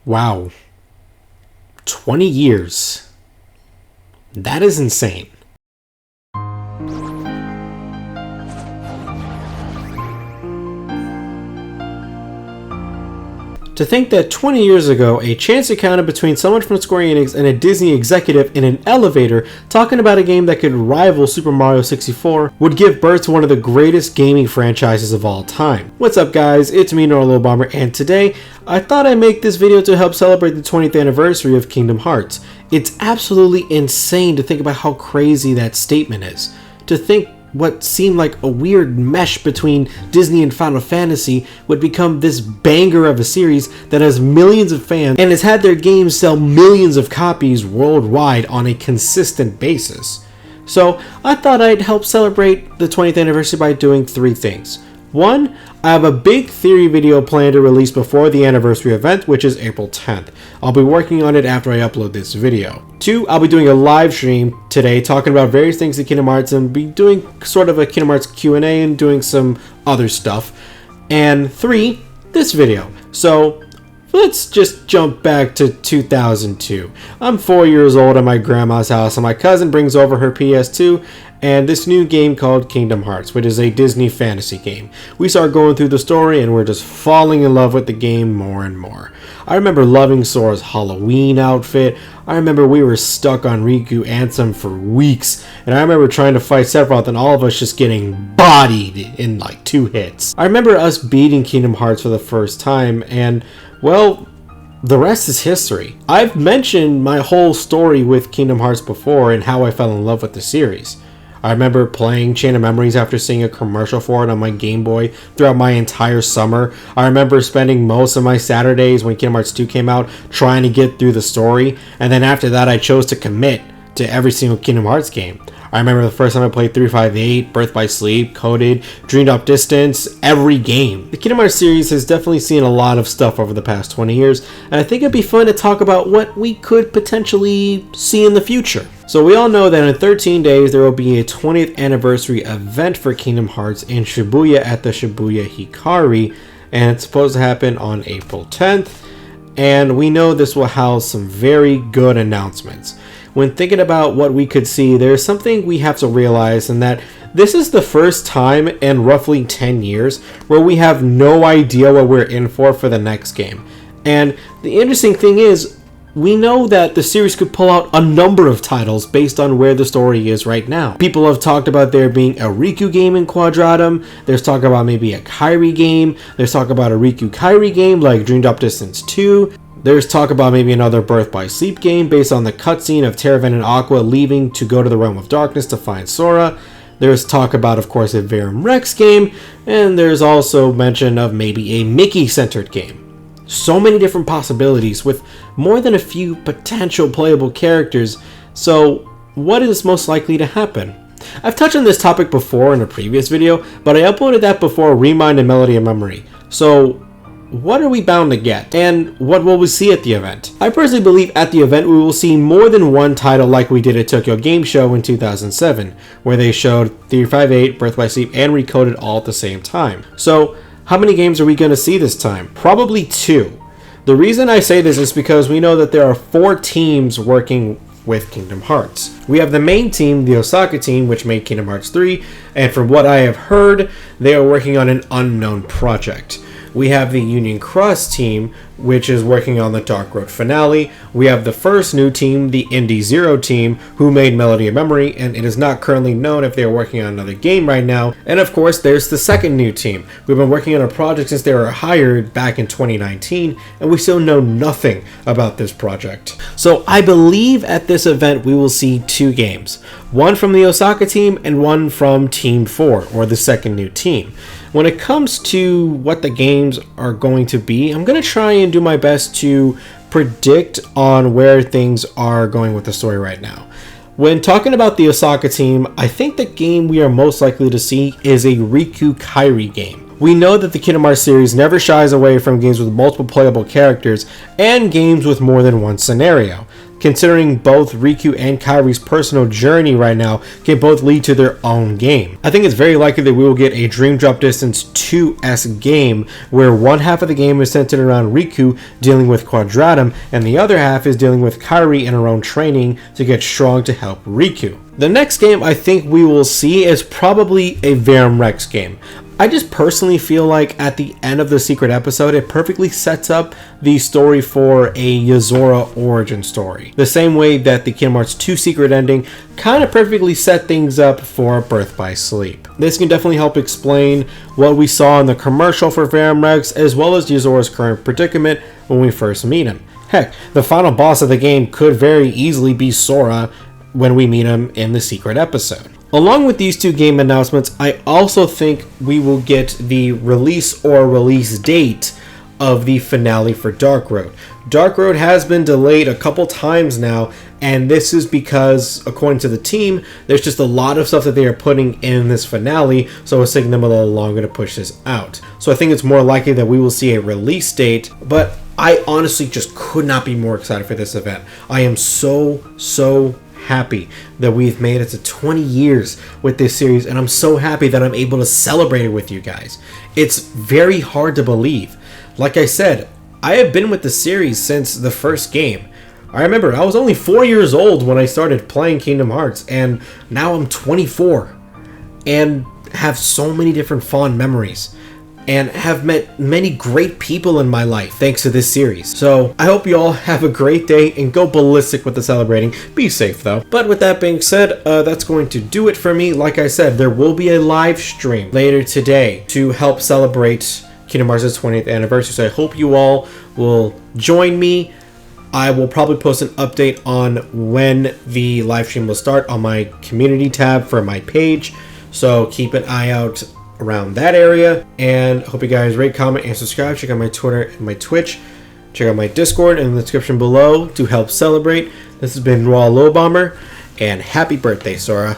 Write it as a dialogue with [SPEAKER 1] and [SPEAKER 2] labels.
[SPEAKER 1] Wow. 20 years. That is insane. To think that 20 years ago, a chance encounter between someone from Square Enix and a Disney executive in an elevator talking about a game that could rival Super Mario 64 would give birth to one of the greatest gaming franchises of all time. What's up guys, it's me Norlo Bomber, and today I thought I'd make this video to help celebrate the 20th anniversary of Kingdom Hearts. It's absolutely insane to think about how crazy that statement is. To think what seemed like a weird mesh between Disney and Final Fantasy would become this banger of a series that has millions of fans and has had their games sell millions of copies worldwide on a consistent basis. So I thought I'd help celebrate the 20th anniversary by doing three things. One, I have a big theory video planned to release before the anniversary event, which is April 10th. I'll be working on it after I upload this video. Two, I'll be doing a live stream today talking about various things in Kingdom Hearts and be doing sort of a Kingdom Hearts Q&A and doing some other stuff. And three, this video. So let's just jump back to 2002. I'm 4 years old at my grandma's house and my cousin brings over her PS2 and this new game called Kingdom Hearts, which is a Disney fantasy game. We start going through the story and we're just falling in love with the game more and more. I remember loving Sora's Halloween outfit. I remember we were stuck on Riku Ansem for weeks, and I remember trying to fight Sephiroth and all of us just getting bodied in like 2 hits. I remember us beating Kingdom Hearts for the first time, and well, the rest is history. I've mentioned my whole story with Kingdom Hearts before and how I fell in love with the series. I remember playing Chain of Memories after seeing a commercial for it on my Game Boy throughout my entire summer. I remember spending most of my Saturdays when Kingdom Hearts 2 came out trying to get through the story, and then after that I chose to commit to every single Kingdom Hearts game. I remember the first time I played 358, Birth by Sleep, Coded, Dreamed Up Distance, every game. The Kingdom Hearts series has definitely seen a lot of stuff over the past 20 years, and I think it'd be fun to talk about what we could potentially see in the future. So we all know that in 13 days there will be a 20th anniversary event for Kingdom Hearts in Shibuya at the Shibuya Hikari, and it's supposed to happen on April 10th, and we know this will house some very good announcements. When thinking about what we could see, there's something we have to realize, and that this is the first time in roughly 10 years where we have no idea what we're in for the next game. And the interesting thing is, we know that the series could pull out a number of titles based on where the story is right now. People have talked about there being a Riku game in Quadratum, there's talk about maybe a Kairi game, there's talk about a Riku Kairi game like Dreamed Up Distance 2, there's talk about maybe another Birth by Sleep game based on the cutscene of Terraven and Aqua leaving to go to the Realm of Darkness to find Sora. There's talk about, of course, a Verum Rex game, and there's also mention of maybe a Mickey-centered game. So many different possibilities with more than a few potential playable characters, so what is most likely to happen? I've touched on this topic before in a previous video, but I uploaded that before Remind and Melody of Memory. So what are we bound to get, and what will we see at the event? I personally believe at the event we will see more than one title like we did at Tokyo Game Show in 2007, where they showed 358, Birth by Sleep, and Recoded all at the same time. So how many games are we going to see this time? Probably 2. The reason I say this is because we know that there are 4 teams working with Kingdom Hearts. We have the main team, the Osaka team, which made Kingdom Hearts 3, and from what I have heard, they are working on an unknown project. We have the Union Cross team, which is working on the Dark Road finale. We have the first new team, the Indie Zero team, who made Melody of Memory, and it is not currently known if they are working on another game right now. And of course, there's the second new team. We've been working on a project since they were hired back in 2019, and we still know nothing about this project. So I believe at this event we will see 2 games. One from the Osaka team and one from Team 4, or the second new team. When it comes to what the games are going to be, I'm going to try and do my best to predict on where things are going with the story right now. When talking about the Osaka team, I think the game we are most likely to see is a Riku Kairi game. We know that the Kingdom Hearts series never shies away from games with multiple playable characters and games with more than one scenario. considering both Riku and Kairi's personal journey right now can both lead to their own game. I think it's very likely that we will get a Dream Drop Distance 2-esque game where one half of the game is centered around Riku dealing with Quadratum and the other half is dealing with Kairi in her own training to get strong to help Riku. The next game I think we will see is probably a Verum Rex game. I just personally feel like at the end of the secret episode, it perfectly sets up the story for a Yozora origin story. The same way that the Kingdom Hearts 2 secret ending kind of perfectly set things up for Birth by Sleep. This can definitely help explain what we saw in the commercial for Verum Rex, as well as Yozora's current predicament when we first meet him. Heck, the final boss of the game could very easily be Sora when we meet him in the secret episode. Along with these two game announcements, I also think we will get the release or release date of the finale for Dark Road. Dark Road has been delayed a couple times now, and this is because, according to the team, there's just a lot of stuff that they are putting in this finale, so it's taking them a little longer to push this out. So I think it's more likely that we will see a release date, but I honestly just could not be more excited for this event. I am so happy that we've made it to 20 years with this series, and I'm so happy that I'm able to celebrate it with you guys. It's very hard to believe. Like I said, I have been with the series since the first game. I remember I was only 4 years old when I started playing Kingdom Hearts, and now I'm 24 and have so many different fond memories and have met many great people in my life thanks to this series. So I hope you all have a great day and go ballistic with the celebrating. Be safe though. But with that being said, that's going to do it for me. Like I said, there will be a live stream later today to help celebrate Kingdom Hearts' 20th anniversary. So I hope you all will join me. I will probably post an update on when the live stream will start on my community tab for my page. So keep an eye out around that area, and hope you guys rate, comment, and subscribe. Check out my Twitter and my Twitch. Check out my Discord in the description below to help celebrate. This has been Raw Low Bomber, and happy birthday, Sora.